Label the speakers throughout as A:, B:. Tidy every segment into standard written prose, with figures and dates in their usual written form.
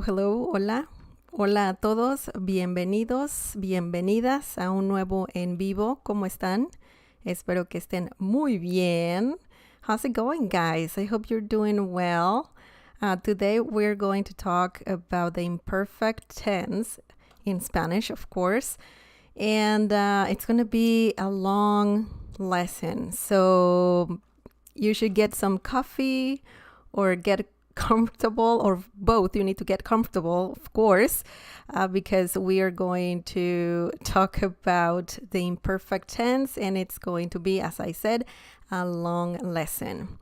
A: hello, hola. Hola a todos, bienvenidos, bienvenidas a un nuevo en vivo. ¿Cómo están? Espero que estén muy bien. How's it going, guys? I hope you're doing well. Today we're going to talk about the imperfect tense in Spanish, of course. And it's going to be a long lesson. So you should get some coffee or get comfortable, or both. You need to get comfortable, of course, because we are going to talk about the imperfect tense, and it's going to be, as I said, a long lesson.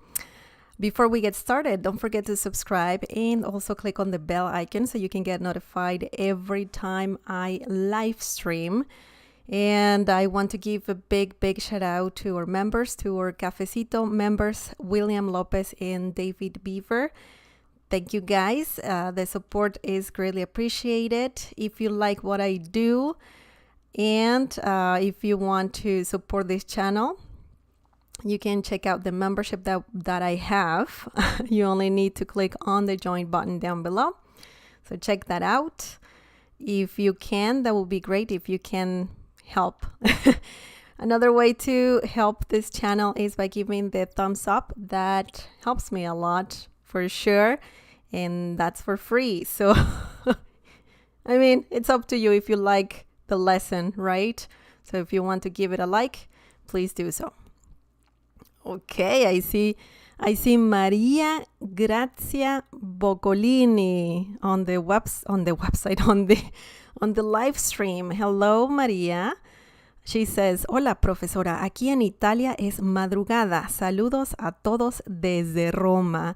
A: Before we get started, don't forget to subscribe and also click on the bell icon so you can get notified every time I live stream. And I want to give a big shout out to our members, to our Cafecito members, William Lopez and David Beaver. Thank you, guys. The support is greatly appreciated. If you like what I do and if you want to support this channel, you can check out the membership that I have. You only need to click on the join button down below. So check that out. If you can, that would be great. If you can help. Another way to help this channel is by giving the thumbs up. That helps me a lot, for sure. And that's for free. So, I mean, it's up to you if you like the lesson, right? So if you want to give it a like, please do so. Okay, I see Maria Grazia Boccolini on the live stream. Hello, Maria. She says, hola, profesora. Aquí en Italia es madrugada. Saludos a todos desde Roma.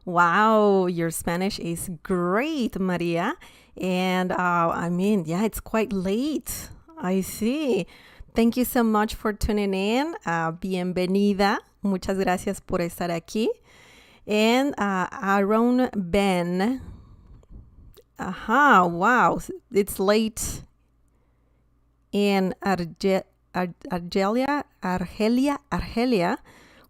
A: Wow, your Spanish is great, Maria. And I mean, yeah, it's quite late. I see. Thank you so much for tuning in. Bienvenida. Muchas gracias por estar aquí. And Aaron Ben. Wow. It's late in Argelia.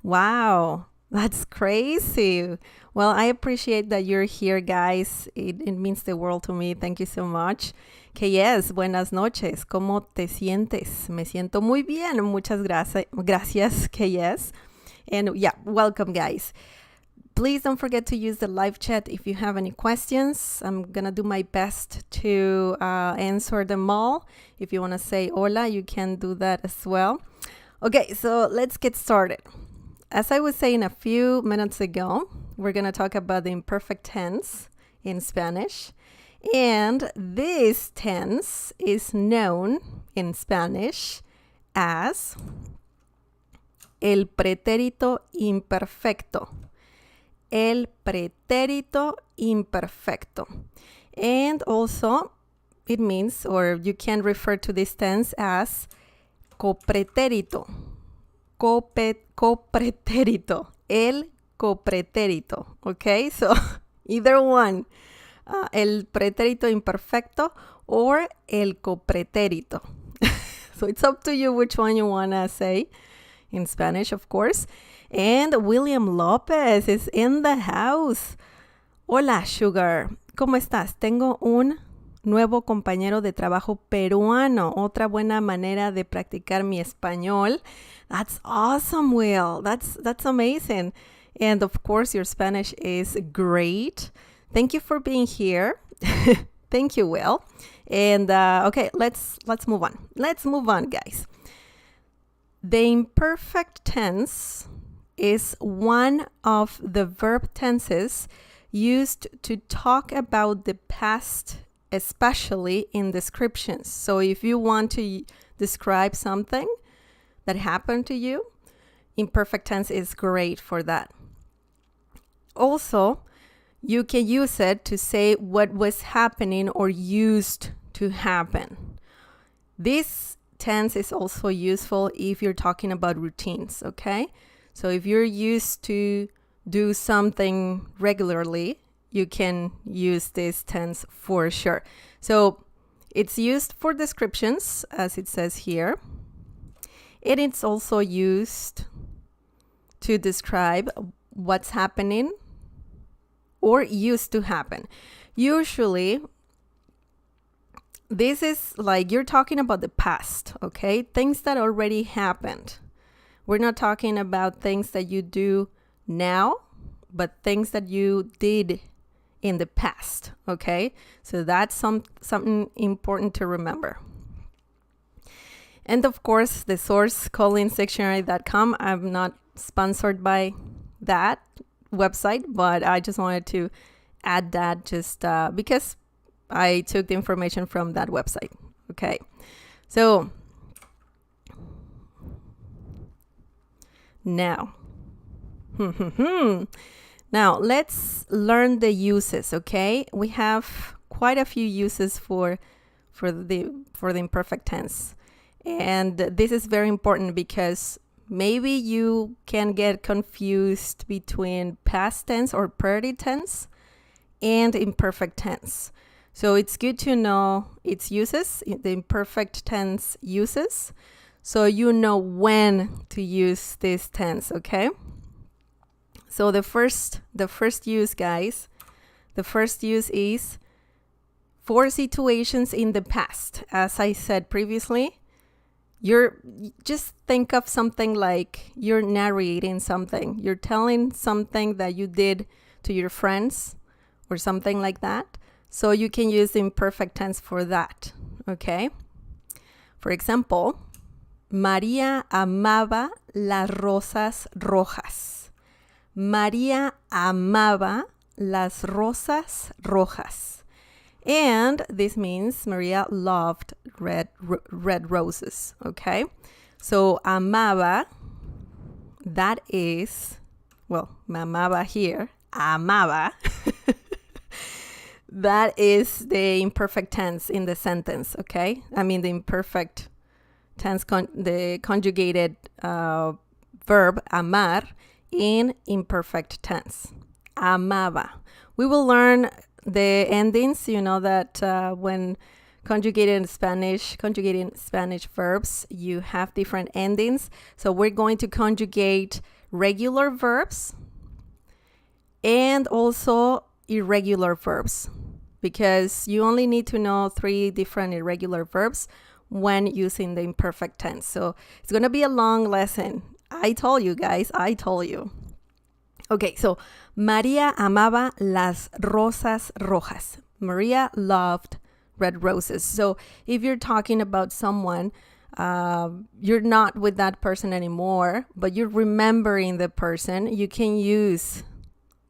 A: Wow. That's crazy. Well, I appreciate that you're here, guys. It means the world to me. Thank you so much. Que yes, buenas noches. ¿Cómo te sientes? Me siento muy bien. Muchas gracias, que yes. And yeah, welcome, guys. Please don't forget to use the live chat if you have any questions. I'm going to do my best to answer them all. If you want to say hola, you can do that as well. Okay, so let's get started. As I was saying a few minutes ago, we're going to talk about the imperfect tense in Spanish. And this tense is known in Spanish as el pretérito imperfecto. El pretérito imperfecto. And also, it means, or you can refer to this tense as copretérito. Copretérito, el copretérito, okay? So either one, el pretérito imperfecto or el copretérito. So it's up to you which one you want to say in Spanish, of course. And William Lopez is in the house. Hola, Sugar. ¿Cómo estás? Tengo un nuevo compañero de trabajo peruano. Otra buena manera de practicar mi español. That's awesome, Will. That's amazing. And of course, your Spanish is great. Thank you for being here. Thank you, Will. And okay, let's move on. Let's move on, guys. The imperfect tense is one of the verb tenses used to talk about the past, especially in descriptions. So if you want to describe something that happened to you, imperfect tense is great for that. Also, you can use it to say what was happening or used to happen. This tense is also useful if you're talking about routines, okay? So if you're used to do something regularly, you can use this tense for sure. So it's used for descriptions, as it says here. And it's also used to describe what's happening or used to happen. usually this is like you're talking about the past, okay? Things that already happened. We're not talking about things that you do now, but things that you did in the past, okay? So that's something important to remember. And of course, the source, collinsdictionary.com. I'm not sponsored by that website, but I just wanted to add that just because I took the information from that website. Okay, so now now let's learn the uses. Okay, we have quite a few uses for the imperfect tense, and this is very important because maybe you can get confused between past tense or present tense and imperfect tense. So it's good to know its uses, the imperfect tense uses, so you know when to use this tense, okay? So the first use, guys, the first use is for situations in the past. As I said previously, just think of something like you're narrating something. You're telling something that you did to your friends or something like that. So you can use the imperfect tense for that, okay? For example, María amaba las rosas rojas. María amaba las rosas rojas. And this means Maria loved red roses, okay? So amaba, that is, well, amaba here, amaba. That is the imperfect tense in the sentence, okay? I mean the imperfect tense, the conjugated verb amar in imperfect tense. Amaba. We will learn the endings. You know that when conjugating Spanish verbs, you have different endings. So we're going to conjugate regular verbs and also irregular verbs, because you only need to know 3 different irregular verbs when using the imperfect tense. So it's going to be a long lesson. I told you guys, I told you. Okay, so María amaba las rosas rojas. Maria loved red roses. So if you're talking about someone, you're not with that person anymore, but you're remembering the person, you can use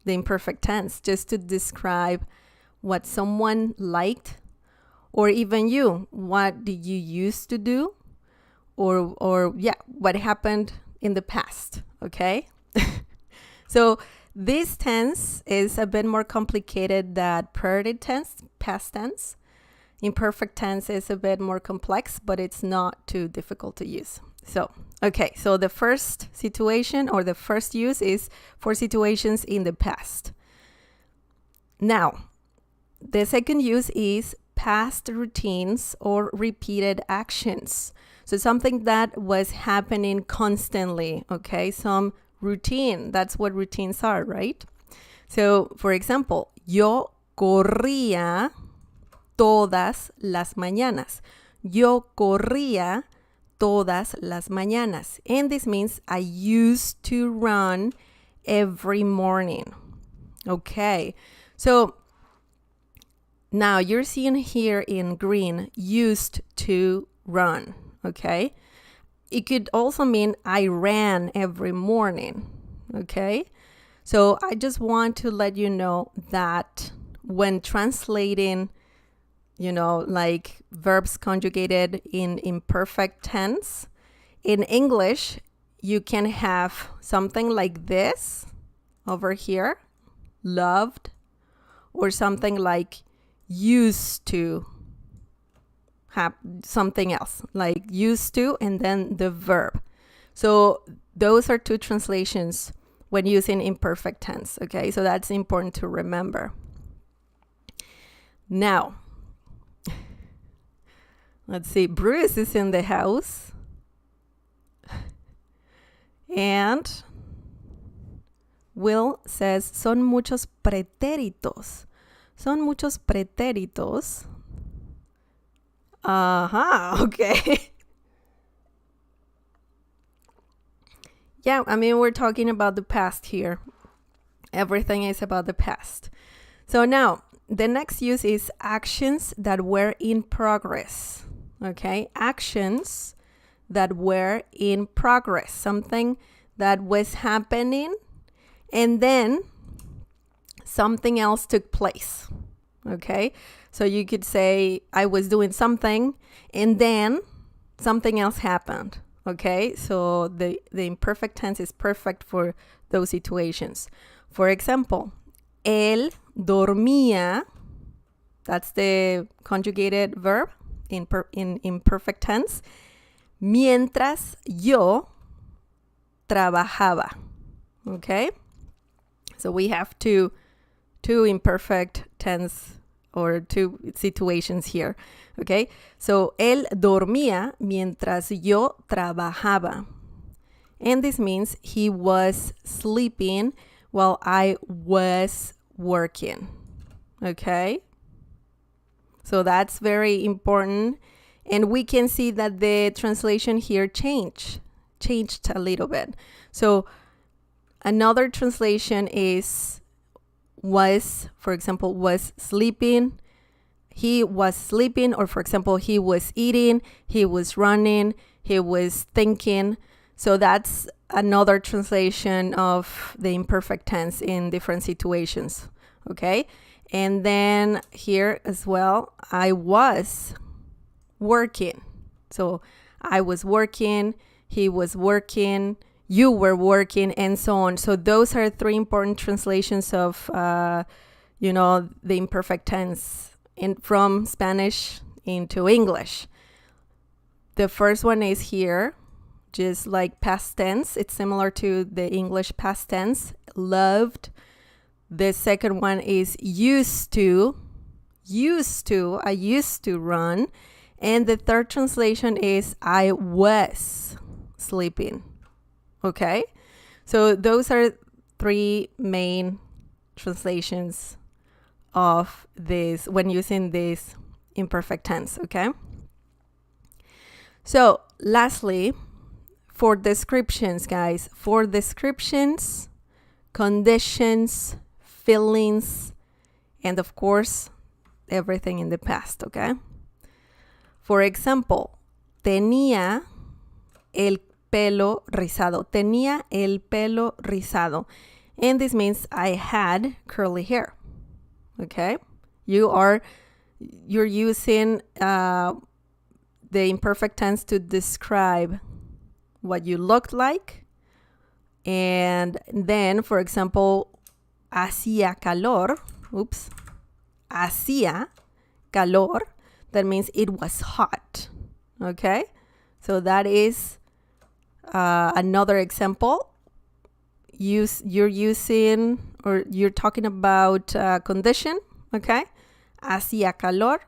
A: the imperfect tense just to describe what someone liked, or even you, what did you used to do, or yeah, what happened in the past, okay? So this tense is a bit more complicated than present tense, past tense. Imperfect tense is a bit more complex, but it's not too difficult to use. So, okay, so the first situation or the first use is for situations in the past. Now, the second use is past routines or repeated actions. So something that was happening constantly, okay? Some routine, that's what routines are, right? So, for example, yo corría todas las mañanas. Yo corría todas las mañanas. And this means I used to run every morning. Okay, so now you're seeing here in green, used to run, okay? It could also mean I ran every morning, okay? So I just want to let you know that when translating, you know, like verbs conjugated in imperfect tense, in English, you can have something like this over here, loved, or something like used to have something else, like used to and then the verb. So those are 2 translations when using imperfect tense, okay? So that's important to remember. Now, let's see, Bruce is in the house. And Will says, son muchos pretéritos. Son muchos pretéritos. Okay. Yeah, I mean, we're talking about the past here. Everything is about the past. So now, the next use is actions that were in progress. Okay, actions that were in progress. Something that was happening and then something else took place. Okay, so you could say I was doing something and then something else happened. Okay, so the imperfect tense is perfect for those situations. For example, él dormía, that's the conjugated verb in imperfect tense, mientras yo trabajaba. Okay, so we have two imperfect tense or two situations here. Okay, so él dormía mientras yo trabajaba. And this means he was sleeping while I was working. Okay, so that's very important. And we can see that the translation here changed a little bit. So another translation is was, for example, was sleeping. He was sleeping, or for example, he was eating, he was running, he was thinking. So that's another translation of the imperfect tense in different situations. Okay, and then here as well, I was working. So I was working, he was working, you were working, and so on. So those are three important translations of, the imperfect tense from Spanish into English. The first one is here, just like past tense. It's similar to the English past tense, loved. The second one is used to, I used to run. And the third translation is I was sleeping. Okay, so those are three main translations of this when using this imperfect tense. Okay, so lastly, for descriptions, guys, for descriptions, conditions, feelings, and of course everything in the past. Okay, for example, tenía el pelo rizado. Tenía el pelo rizado. And this means I had curly hair. Okay? You're using the imperfect tense to describe what you looked like. And then, for example, hacía calor. Hacía calor. That means it was hot. Okay? So that is another example. You're using, or you're talking about condition. Okay, hacía calor,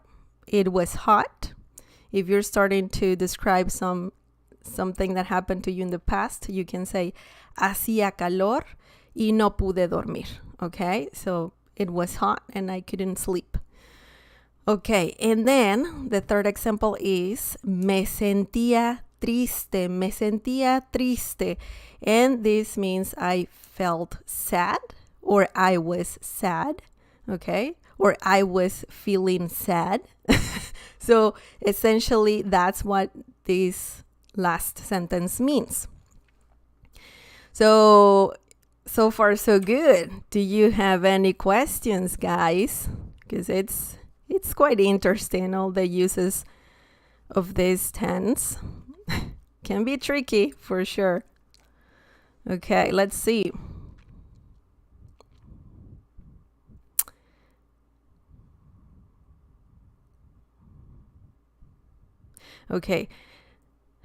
A: it was hot. If you're starting to describe something that happened to you in the past, you can say hacía calor y no pude dormir. Okay, so it was hot and I couldn't sleep. Okay, and then the third example is me sentía triste. And this means I felt sad, or I was sad, okay? Or I was feeling sad. So essentially that's what this last sentence means. So far so good. Do you have any questions, guys? Because it's quite interesting, all the uses of this tense. Can be tricky for sure. Okay, let's see. Okay,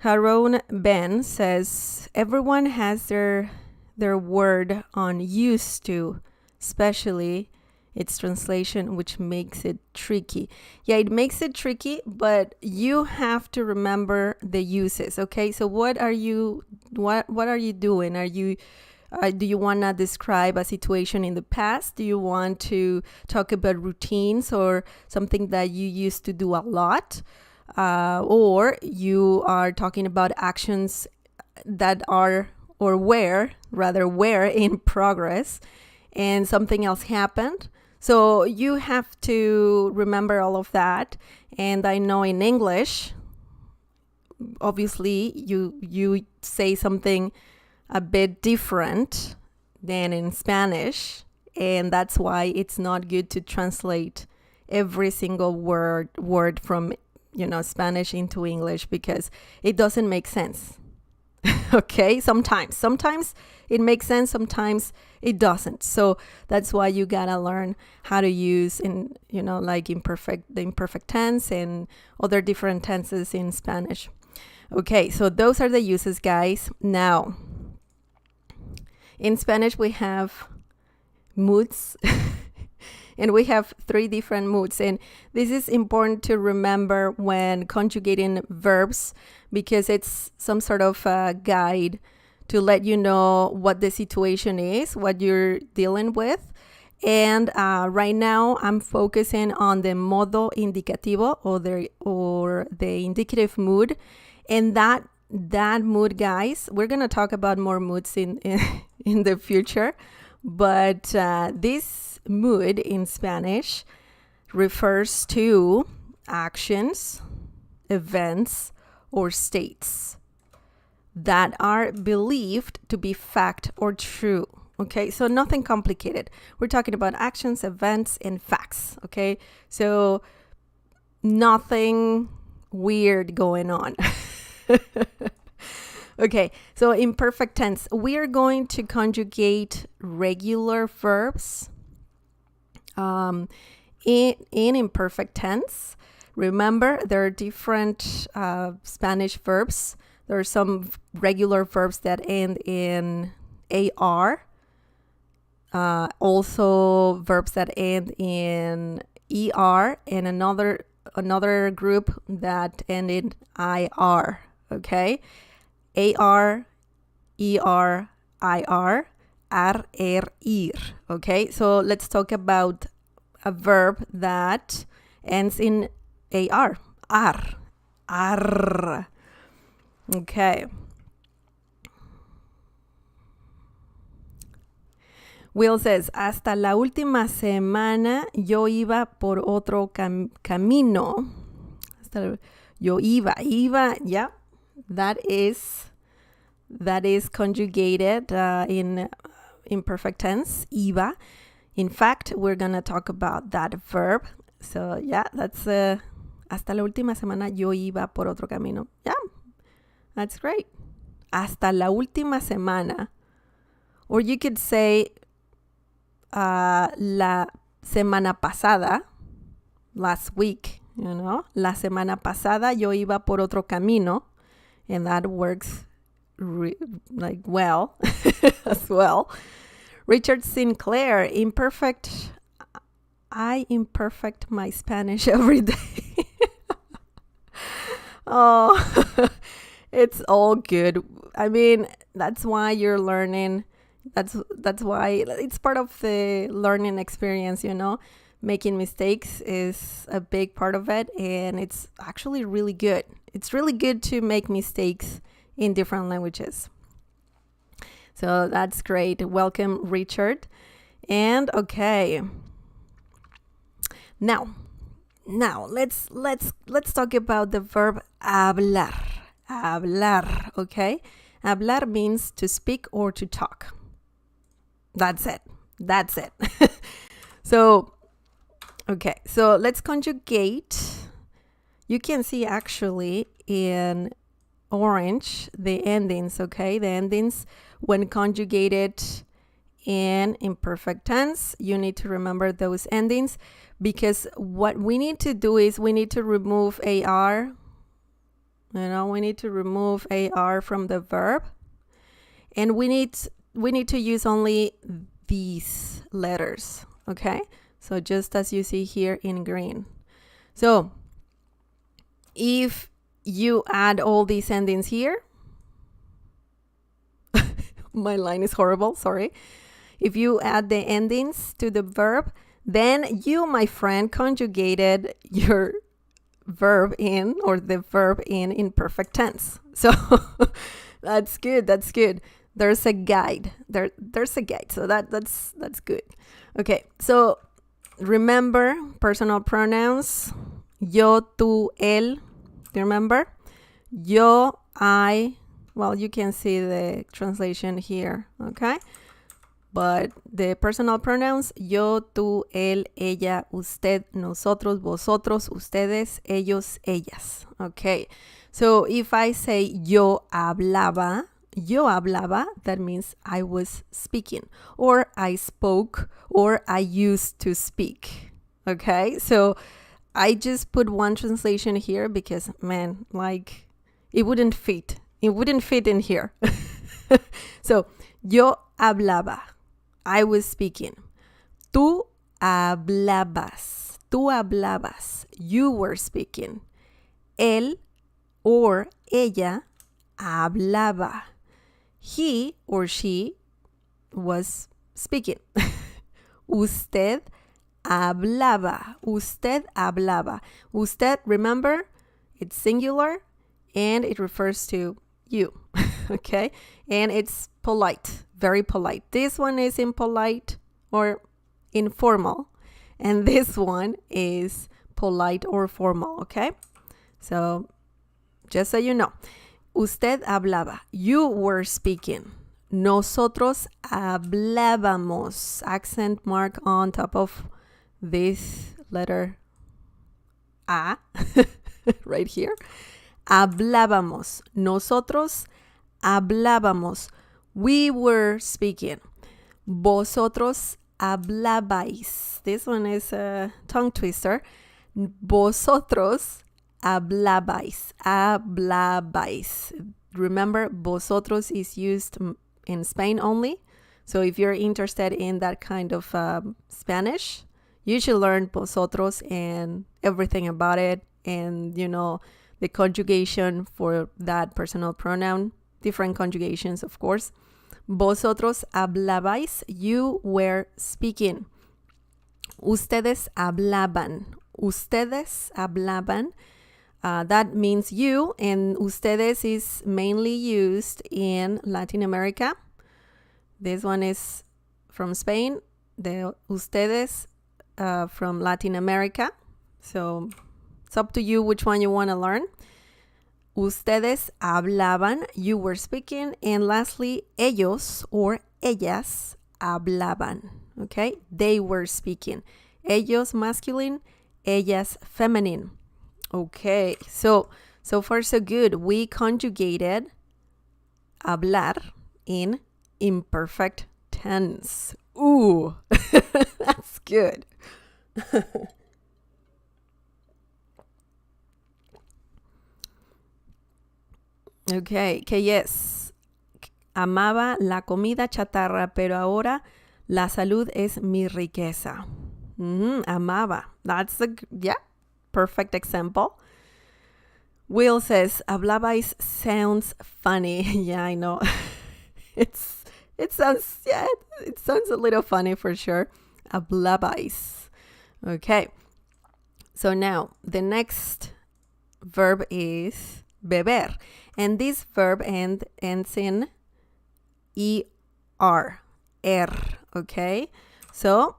A: Haroun Ben says everyone has their word on used to, especially its translation, which makes it tricky. Yeah, it makes it tricky, but you have to remember the uses. Okay, so what are you doing? Are Do you want to describe a situation in the past? Do you want to talk about routines or something that you used to do a lot? Or you are talking about actions that are, or were in progress and something else happened. So you have to remember all of that. And I know in English, obviously you say something a bit different than in Spanish, and that's why it's not good to translate every single word from Spanish into English, because it doesn't make sense. Okay, sometimes it makes sense, sometimes it doesn't. So that's why you gotta learn how to use like the imperfect tense and other different tenses in Spanish. Okay, so those are the uses, guys. Now, in Spanish we have moods. And we have 3 different moods. And this is important to remember when conjugating verbs, because it's some sort of a guide to let you know what the situation is, what you're dealing with. And right now I'm focusing on the modo indicativo, or the indicative mood. And that mood, guys, we're going to talk about more moods in the future. But this mood in Spanish refers to actions, events, or states that are believed to be fact or true. Okay, so nothing complicated. We're talking about actions, events, and facts. Okay, so nothing weird going on. Okay, so imperfect tense. We are going to conjugate regular verbs in imperfect tense. Remember, there are different Spanish verbs. There are some regular verbs that end in AR. Also verbs that end in ER, and another group that end in IR. Okay? AR, ER, IR, ir. Okay, so let's talk about a verb that ends in AR. Ar. Okay. Will says, hasta la última semana yo iba por otro camino. Yo iba, yeah. That is conjugated in imperfect tense, iba. In fact, we're going to talk about that verb. So, yeah, that's hasta la última semana yo iba por otro camino. Yeah, that's great. Hasta la última semana. Or you could say la semana pasada, last week, La semana pasada yo iba por otro camino. And that works well as well. Richard Sinclair, imperfect. I imperfect my Spanish every day. Oh, it's all good. I mean, that's why you're learning. That's why it's part of the learning experience, Making mistakes is a big part of it, and it's actually really good. It's really good to make mistakes in different languages. So that's great. Welcome, Richard. And okay. Now let's talk about the verb hablar. Hablar, okay? Hablar means to speak or to talk. That's it. So okay, so let's conjugate. You can see actually in orange the endings, okay? The endings when conjugated in imperfect tense, you need to remember those endings, because what we need to do is we need to remove AR. We need to remove AR from the verb, and we need to use only these letters, okay? So just as you see here in green. So if you add all these endings here, My line is horrible, sorry. If you add the endings to the verb, then you, my friend, conjugated your verb in, or the verb in imperfect tense. So that's good. There's a guide. There's a guide. So that's good. Okay, so remember personal pronouns. Yo, tú, él. Do you remember? Yo, I. Well, you can see the translation here, okay? But the personal pronouns, yo, tú, él, ella, usted, nosotros, vosotros, ustedes, ellos, ellas. Okay. So if I say yo hablaba, that means I was speaking, or I spoke, or I used to speak. Okay. So I just put one translation here because, man, like it wouldn't fit. It wouldn't fit in here. So, yo hablaba. I was speaking. Tú hablabas. You were speaking. Él or ella hablaba. He or she was speaking. Usted hablaba. Usted, remember, it's singular and it refers to you. Okay? And it's polite, very polite. This one is impolite or informal, and this one is polite or formal. Okay? So just so you know, usted hablaba. You were speaking. Nosotros hablábamos. Accent mark on top of this letter A right here. Hablábamos. Nosotros hablábamos. We were speaking. Vosotros hablabais. This one is a tongue twister. Vosotros hablabais. Remember, vosotros is used in Spain only. So if you're interested in that kind of Spanish, you should learn vosotros and everything about it, and the conjugation for that personal pronoun, different conjugations, of course. Vosotros hablabais, you were speaking. Ustedes hablaban. That means you, and ustedes is mainly used in Latin America. This one is from Spain, the ustedes from Latin America. So it's up to you which one you want to learn. Ustedes hablaban, you were speaking. And lastly, ellos or ellas hablaban. Okay? They were speaking. Ellos masculine, ellas feminine. Okay, so far so good. We conjugated hablar in imperfect tense. Ooh, that's good. Okay, que yes. Amaba la comida chatarra, pero ahora la salud es mi riqueza. Amaba. That's perfect example. Will says, hablabais sounds funny. Yeah, I know. It sounds a little funny for sure. Hablabais. Okay. So now the next verb is beber. And this verb ends in er. Okay? So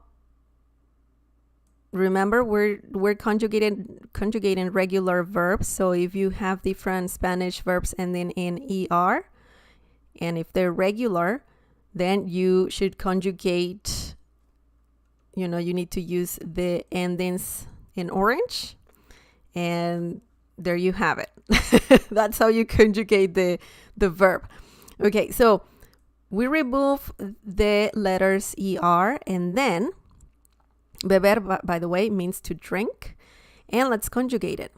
A: remember, we're conjugating regular verbs. So if you have different Spanish verbs ending in er, and if they're regular, then you should conjugate, you need to use the endings in orange, and there you have it. That's how you conjugate the verb. Okay, so we remove the letters er, and then beber, by the way, means to drink. And let's conjugate it.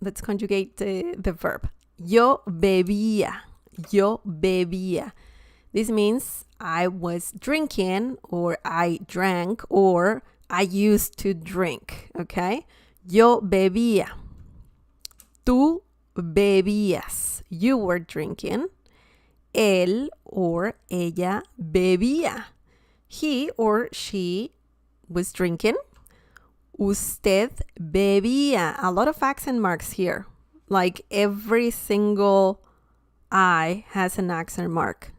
A: Let's conjugate the verb. Yo bebía. This means I was drinking, or I drank, or I used to drink. Okay? Yo bebía. Tú bebías. You were drinking. él or ella bebía. He or she was drinking. Usted bebía. A lot of accent marks here. Like every single I has an accent mark.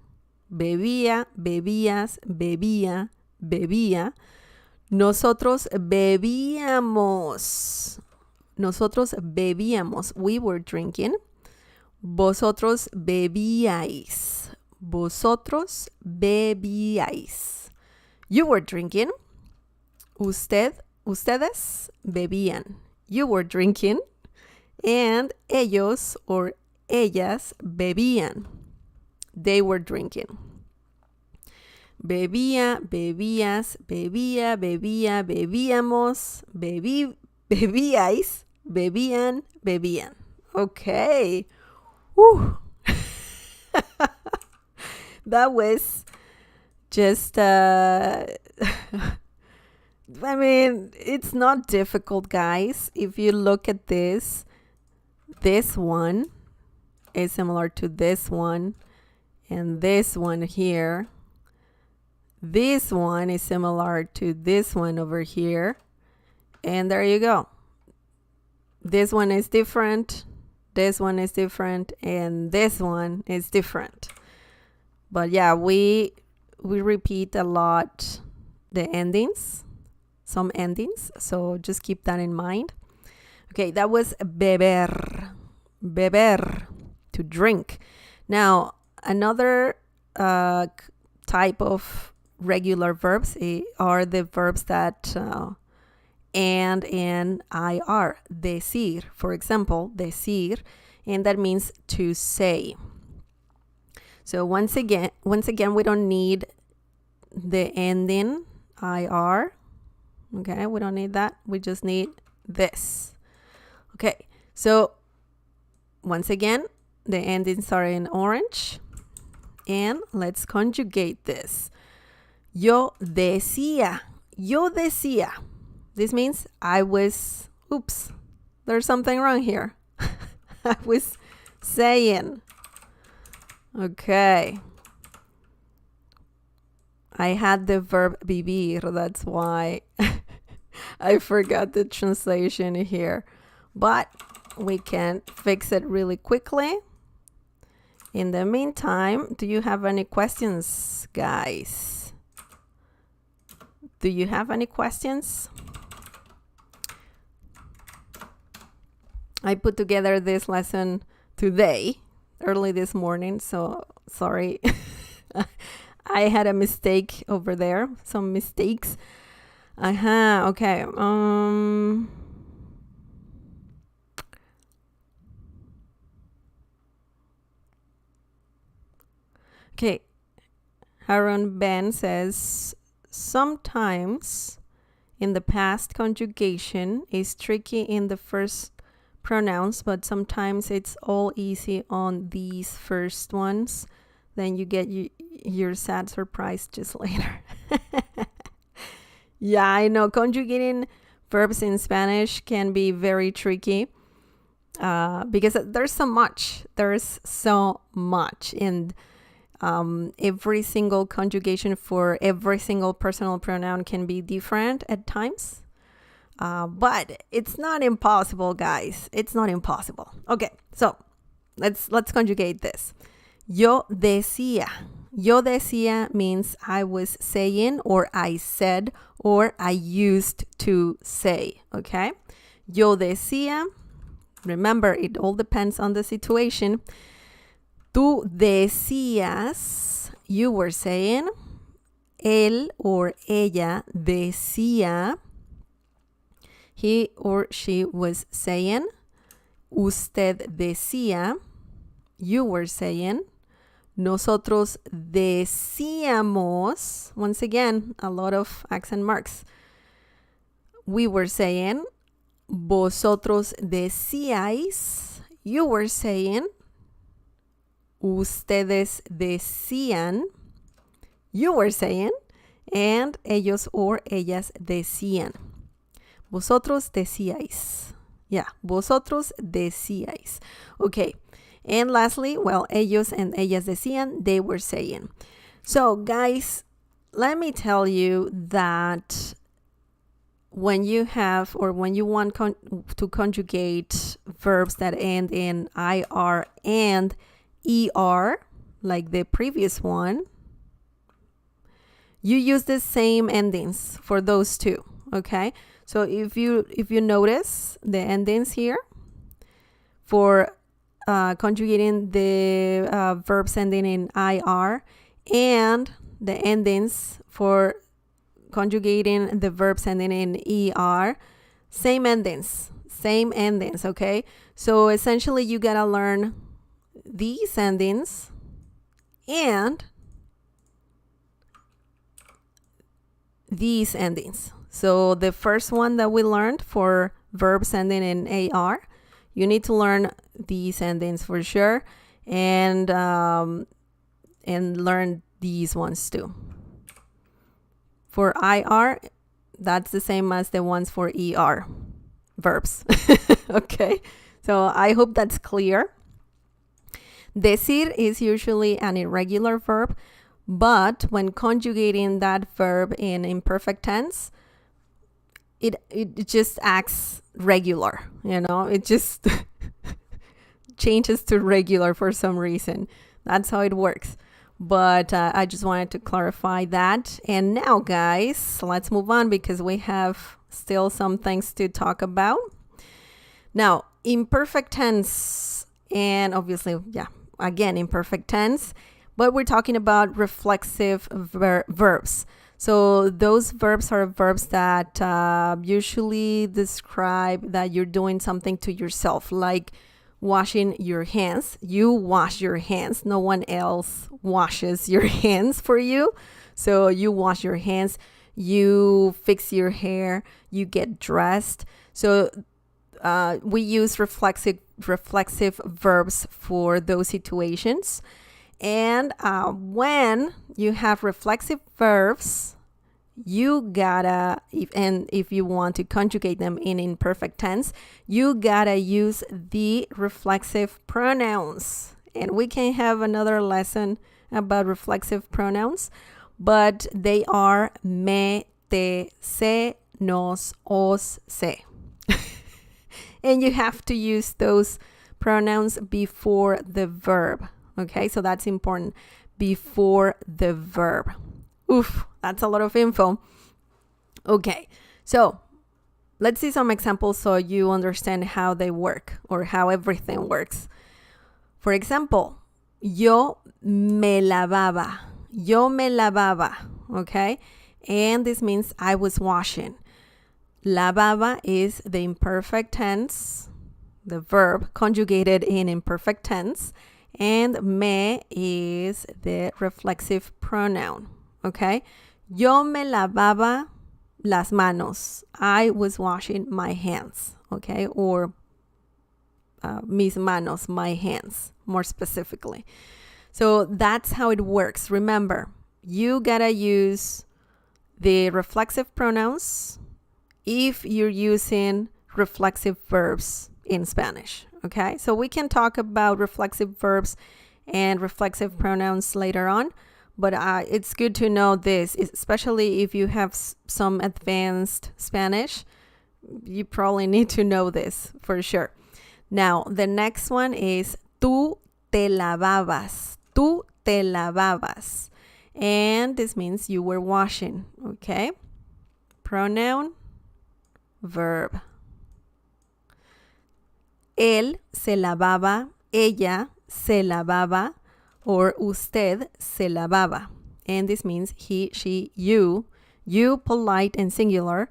A: Bebía, bebías, bebía, bebía. Nosotros bebíamos. Nosotros bebíamos. We were drinking. Vosotros bebíais. Vosotros bebíais. You were drinking. Ustedes bebían. You were drinking. And ellos or ellas bebían. They were drinking. Bebía, bebías, bebía, bebía, bebíamos, bebíais, bebían, bebían. Okay. Whew. That was just, I mean, it's not difficult, guys. If you look at this one is similar to this one, and this one here. This one is similar to this one over here. And there you go. This one is different. This one is different. And this one is different. But yeah, we repeat a lot the endings. Some endings. So just keep that in mind. Okay, that was beber. Beber. To drink. Now, another type of regular verbs are the verbs that and IR. Decir, for example, decir, and that means to say. So once again, we don't need the ending IR. Okay, we don't need that. We just need this. Okay, so once again, the endings are in orange. And let's conjugate this. Yo decía. Yo decía. This means I was, oops, there's something wrong here. I was saying. Okay. I had the verb vivir. That's why I forgot the translation here. But we can fix it really quickly. In the meantime, do you have any questions, guys? Do you have any questions? I put together this lesson today, early this morning, so sorry. I had a mistake over there, some mistakes. Okay. Okay, Harun Ben says, sometimes in the past conjugation is tricky in the first pronouns, but sometimes it's all easy on these first ones. Then you get your sad surprise just later. Yeah, I know conjugating verbs in Spanish can be very tricky because there's so much. And every single conjugation for every single personal pronoun can be different at times. But it's not impossible, guys. It's not impossible. Okay, so let's conjugate this. Yo decía. Yo decía means I was saying, or I said, or I used to say. Okay? Yo decía. Remember, it all depends on the situation. Tú decías, you were saying. Él or ella decía, he or she was saying. Usted decía, you were saying. Nosotros decíamos, once again, a lot of accent marks. We were saying. Vosotros decíais, you were saying. Ustedes decían, you were saying. And ellos or ellas decían. Vosotros decíais. Yeah, vosotros decíais. Okay, And lastly, well, ellos and ellas decían, they were saying. So guys, let me tell you that when you have or when you want to conjugate verbs that end in IR and ER, like the previous one, you use the same endings for those two, okay? So if you notice the endings here for conjugating the verbs ending in IR and the endings for conjugating the verbs ending in ER, same endings, okay? So essentially you gotta learn these endings and these endings. So the first one that we learned for verbs ending in AR, you need to learn these endings for sure, and learn these ones too. For IR, that's the same as the ones for ER verbs. Okay, so I hope that's clear. Decir is usually an irregular verb, but when conjugating that verb in imperfect tense, it just acts regular, you know, it just changes to regular for some reason. That's how it works. But I just wanted to clarify that. And now, guys, let's move on because we have still some things to talk about. Now, imperfect tense, and obviously, yeah, again, imperfect tense, but we're talking about reflexive verbs. So those verbs are verbs that usually describe that you're doing something to yourself, like washing your hands. You wash your hands. No one else washes your hands for you. So you wash your hands, you fix your hair, you get dressed. So we use reflexive verbs for those situations. And when you have reflexive verbs, you gotta, if you want to conjugate them in imperfect tense, you gotta use the reflexive pronouns. And we can have another lesson about reflexive pronouns, but they are me, te, se, nos, os, se. And you have to use those pronouns before the verb. Okay, so that's important. Before the verb. Oof, that's a lot of info. Okay, so let's see some examples so you understand how they work or how everything works. For example, yo me lavaba. Yo me lavaba. Okay, and this means I was washing. Lavaba is the imperfect tense, the verb conjugated in imperfect tense. And me is the reflexive pronoun, okay? Yo me lavaba las manos. I was washing my hands, okay? Or mis manos, my hands, more specifically. So that's how it works. Remember, you gotta use the reflexive pronouns if you're using reflexive verbs in Spanish. Okay, so we can talk about reflexive verbs and reflexive pronouns later on, but it's good to know this, especially if you have some advanced Spanish. You probably need to know this for sure. Now, the next one is tú te lavabas. Tú te lavabas. And this means you were washing, okay? Pronoun, verb. Él se lavaba, ella se lavaba, or usted se lavaba. And this means he, she, you, polite and singular,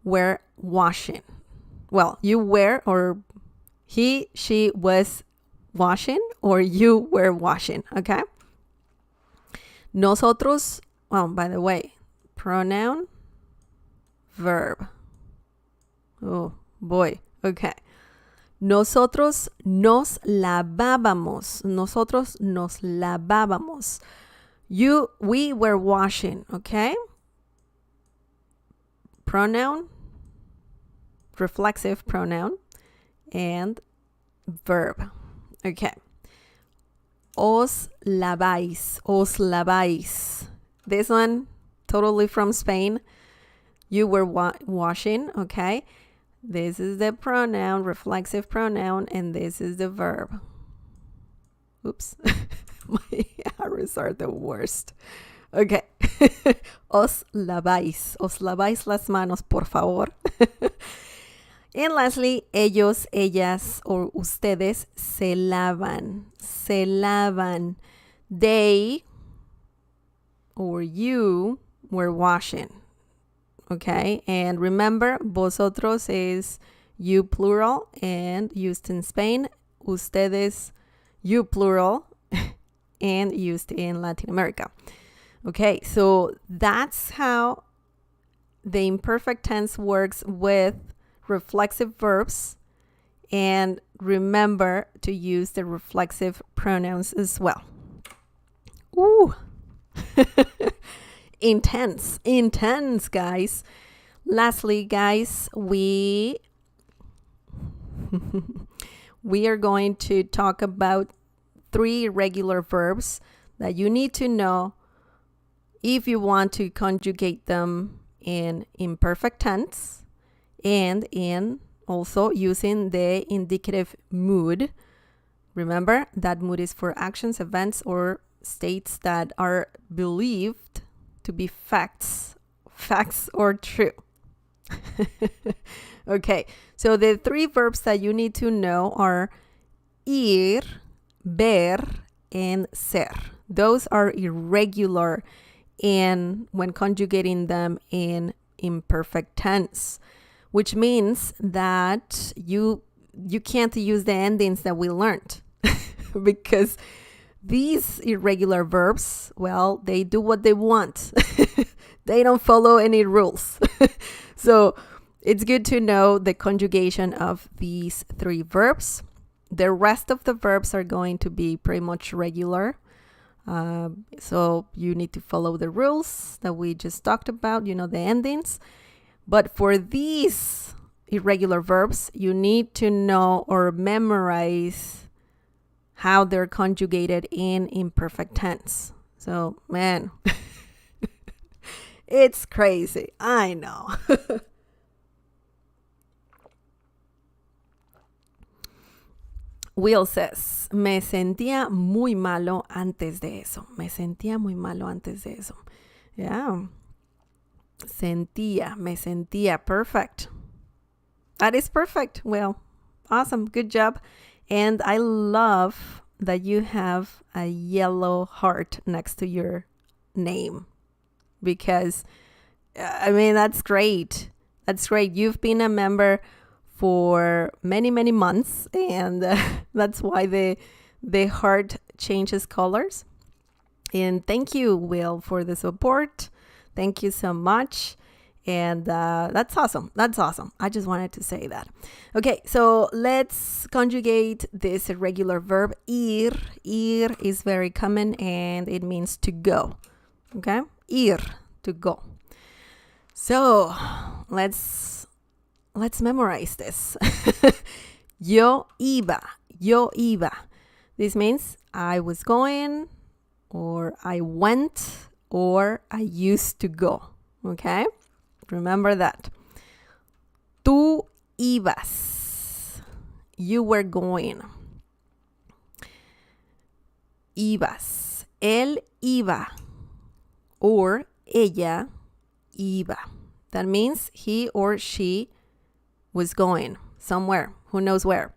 A: were washing. Well, you were, or he, she was washing, or you were washing, okay? Nosotros, well, by the way, pronoun, verb. Oh, boy, okay. Nosotros nos lavábamos. Nosotros nos lavábamos. We were washing, okay? Pronoun, reflexive pronoun, and verb. Okay. Os laváis. Os laváis. This one, totally from Spain. You were washing, okay? This is the pronoun, reflexive pronoun, and this is the verb. Oops. My arrows are the worst. Okay. Os laváis. Os laváis las manos, por favor. And lastly, ellos, ellas, or ustedes se lavan. Se lavan. They or you were washing. Okay, and remember, vosotros is you plural and used in Spain. Ustedes, you plural and used in Latin America. Okay, so that's how the imperfect tense works with reflexive verbs. And remember to use the reflexive pronouns as well. Ooh. Intense, guys. Lastly, guys, we are going to talk about 3 irregular verbs that you need to know if you want to conjugate them in imperfect tense and in also using the indicative mood. Remember, that mood is for actions, events, or states that are believed to be facts or true. Okay, so the 3 verbs that you need to know are ir, ver, and ser. Those are irregular when conjugating them in imperfect tense, which means that you can't use the endings that we learned because these irregular verbs, well, they do what they want. They don't follow any rules. So it's good to know the conjugation of these 3 verbs. The rest of the verbs are going to be pretty much regular. So you need to follow the rules that we just talked about, the endings. But for these irregular verbs, you need to know or memorize how they're conjugated in imperfect tense. So, man, it's crazy. I know. Will says, me sentía muy malo antes de eso. Me sentía muy malo antes de eso. Yeah. Me sentía. Perfect. That is perfect. Well, awesome. Good job. And I love that you have a yellow heart next to your name because, that's great. That's great. You've been a member for many, many months, and that's why the heart changes colors. And thank you, Will, for the support. Thank you so much. And that's awesome. That's awesome. I just wanted to say that. Okay, so let's conjugate this irregular verb, ir. Ir is very common and it means to go. Okay, ir, to go. So let's memorize this. Yo iba. This means I was going, or I went, or I used to go. Okay? Remember that. Tú ibas. You were going. Ibas. Él iba. Or ella iba. That means he or she was going somewhere. Who knows where?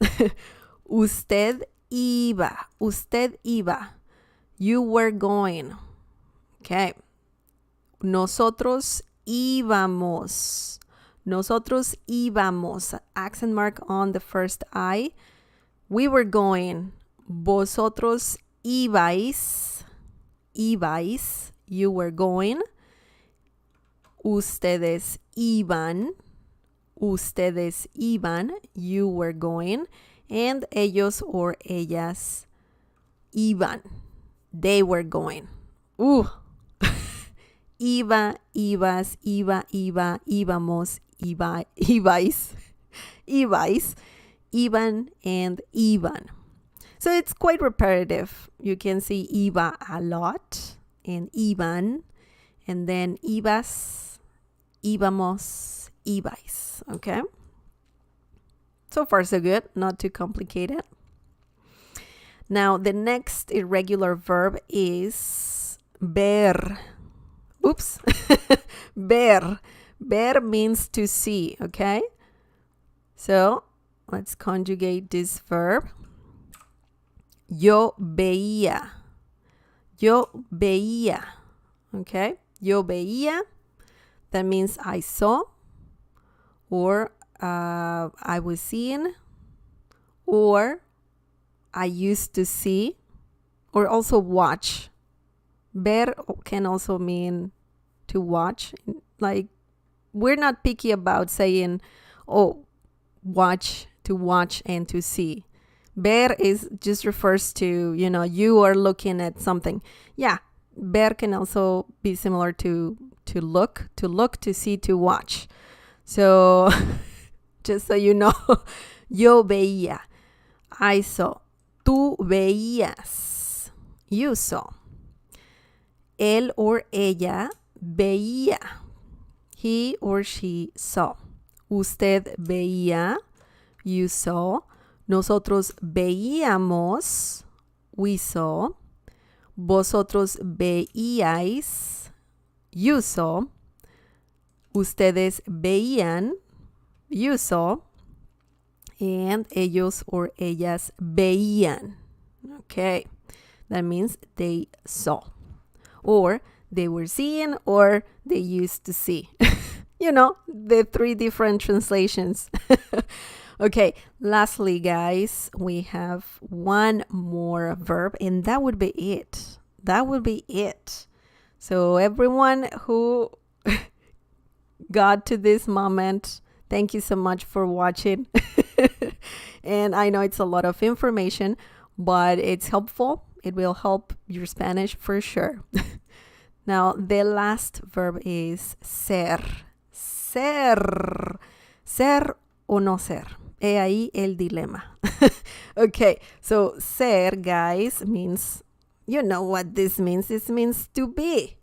A: Usted iba. Usted iba. You were going. Okay. Nosotros íbamos. Nosotros íbamos. Accent mark on the first I. We were going. Vosotros ibais. Ibais. You were going. Ustedes iban. Ustedes iban. You were going. And ellos or ellas iban. They were going. Ooh. Iba, ibas, iba, íbamos, ibais, iban, and iban. So it's quite repetitive. You can see iba a lot and iban, and then ibas, íbamos, ibais. Okay? So far, so good. Not too complicated. Now, the next irregular verb is ver. Oops. Ver. Ver means to see, okay? So, let's conjugate this verb. Yo veía. Yo veía. Okay? Yo veía. That means I saw, or I was seeing, or I used to see, or also watch. Ver can also mean to watch. Like, we're not picky about saying, oh, watch, to watch and to see. Ver just refers to, you are looking at something. Yeah, ver can also be similar to look, to see, to watch. So, just so you know, yo veía, I saw. Tú veías, you saw. Él or ella veía, he or she saw. Usted veía, you saw. Nosotros veíamos, we saw. Vosotros veíais, you saw. Ustedes veían, you saw. And ellos or ellas veían. Okay, that means they saw. Or they were seeing, or they used to see. The 3 different translations. Okay, lastly, guys, we have one more verb, and that would be it. That would be it. So everyone who got to this moment, thank you so much for watching. And I know it's a lot of information, but it's helpful. It will help your Spanish for sure. Now, the last verb is ser. Ser. Ser o no ser. He ahí el dilema. Okay, so ser, guys, means, you know what this means. This means to be.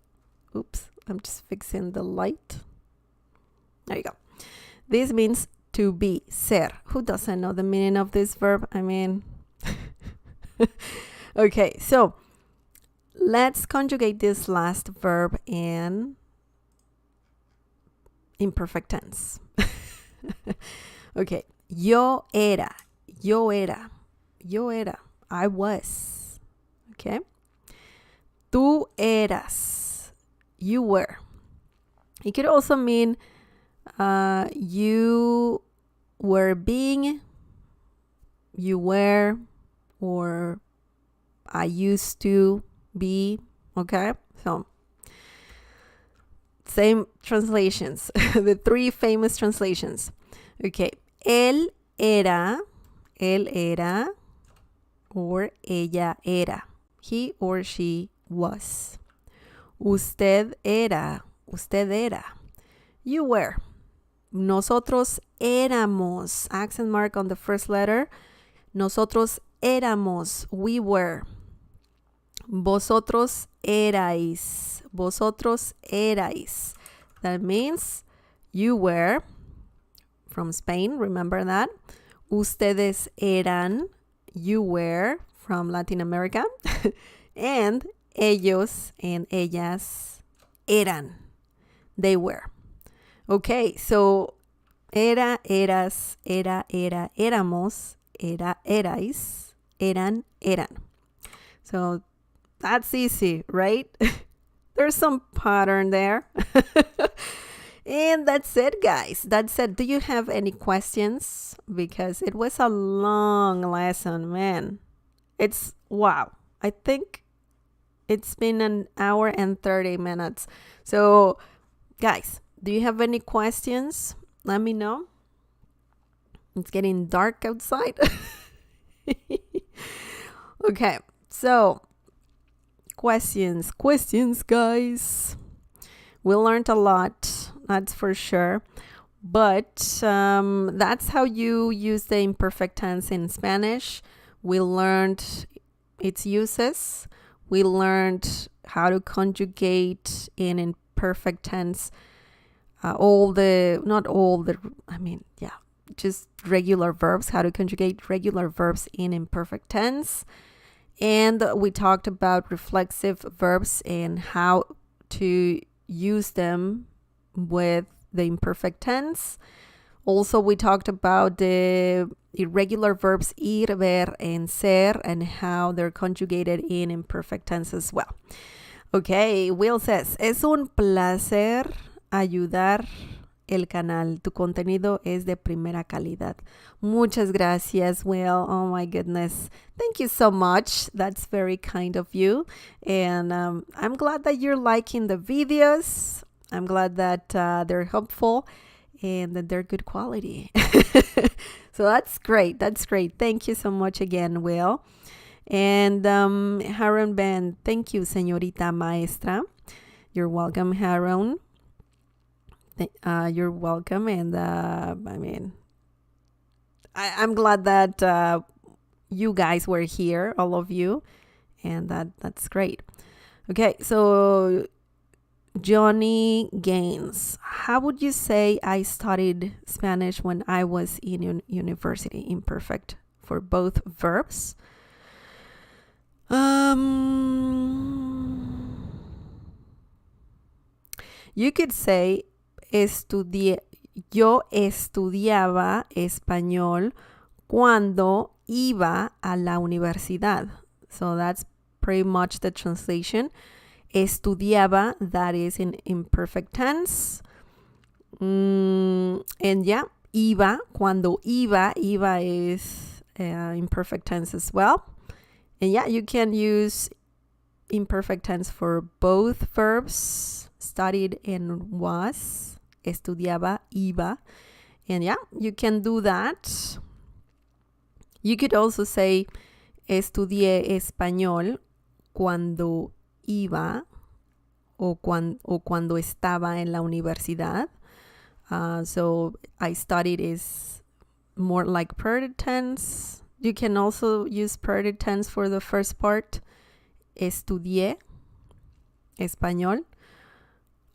A: Oops, I'm just fixing the light. There you go. This means to be, ser. Who doesn't know the meaning of this verb? I mean, okay, so let's conjugate this last verb in imperfect tense. Okay, yo era, yo era, yo era, I was. Okay, tú eras, you were. It could also mean you were being, you were, or I used to be. Okay, so same translations. The 3 famous translations. Okay, él era, or ella era, he or she was. Usted era, you were. Nosotros éramos, accent mark on the first letter. Nosotros éramos, we were. Vosotros erais, that means you were. From Spain, remember that. Ustedes eran, you were, from Latin America. And ellos and ellas eran, they were. Okay, so era, eras, era, éramos, era, erais, eran. So that's easy, right? There's some pattern there. And that's it, guys. That's it. Do you have any questions? Because it was a long lesson, man. Wow. I think it's been an hour and 30 minutes. So, guys, do you have any questions? Let me know. It's getting dark outside. Okay, so questions, guys. We learned a lot, that's for sure. But that's how you use the imperfect tense in Spanish. We learned its uses. We learned how to conjugate in imperfect tense. Just regular verbs, how to conjugate regular verbs in imperfect tense. And we talked about reflexive verbs and how to use them with the imperfect tense. Also, we talked about the irregular verbs ir, ver, and ser, and how they're conjugated in imperfect tense as well. Okay, Will says, es un placer ayudar el canal. Tu contenido es de primera calidad. Muchas gracias, Will. Oh my goodness. Thank you so much. That's very kind of you. And I'm glad that you're liking the videos. I'm glad that they're helpful and that they're good quality. So that's great. That's great. Thank you so much again, Will. And Haron Ben, thank you, señorita maestra. You're welcome, Haron. You're welcome. And I'm glad that you guys were here, all of you. And that's great. Okay, so Johnny Gaines, how would you say I studied Spanish when I was in university? Imperfect for both verbs. You could say yo estudiaba español cuando iba a la universidad. So that's pretty much the translation. Estudiaba, that is in imperfect tense. And yeah, iba, cuando iba is imperfect tense as well. And yeah, you can use imperfect tense for both verbs, studied and was, estudiaba, iba. And yeah, you can do that. You could also say, estudié español cuando iba o cuando estaba en la universidad. So I studied is more like perfect tense. You can also use perfect tense for the first part. Estudié español.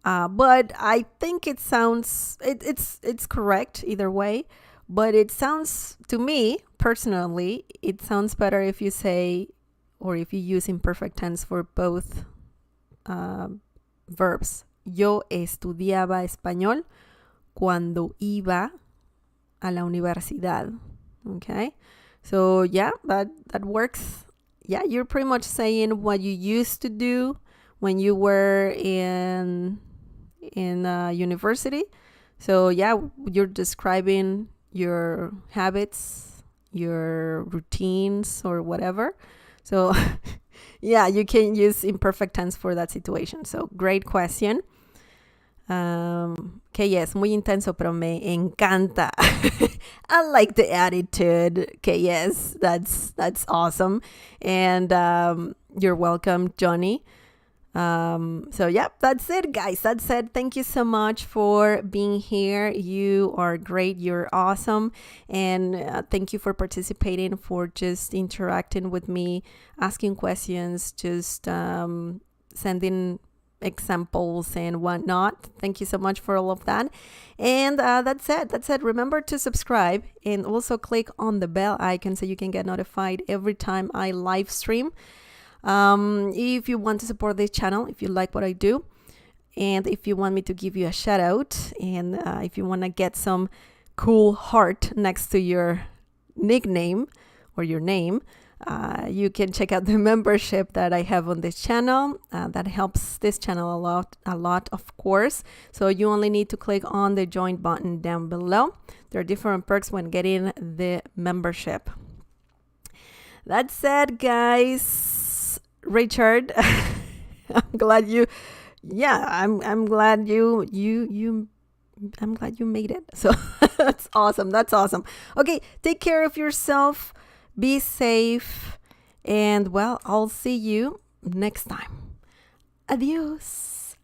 A: But I think it sounds, it's correct either way. But it sounds, to me, personally, it sounds better if you say, or if you use imperfect tense for both verbs. Yo estudiaba español cuando iba a la universidad. Okay? So yeah, that works. Yeah, you're pretty much saying what you used to do when you were in university. So yeah, you're describing your habits, your routines, or whatever. So yeah, you can use imperfect tense for that situation. So great question. Que yes, muy intenso, pero me encanta. I like the attitude. Que yes, that's awesome. And you're welcome, Johnny. So yeah, that's it, guys. That's it. Thank you so much for being here. You are great. You're awesome. And thank you for participating, for just interacting with me, asking questions, just sending examples and whatnot. Thank you so much for all of that. And that's it. Remember to subscribe and also click on the bell icon so you can get notified every time I live stream. If you want to support this channel, if you like what I do, and if you want me to give you a shout out, and if you want to get some cool heart next to your nickname or your name, you can check out the membership that I have on this channel. That helps this channel a lot, of course. So you only need to click on the join button down below. There are different perks when getting the membership. That said, guys, Richard, I'm glad you I'm glad you made it. So that's awesome. Okay, take care of yourself. Be safe. And well, I'll see you next time. Adios.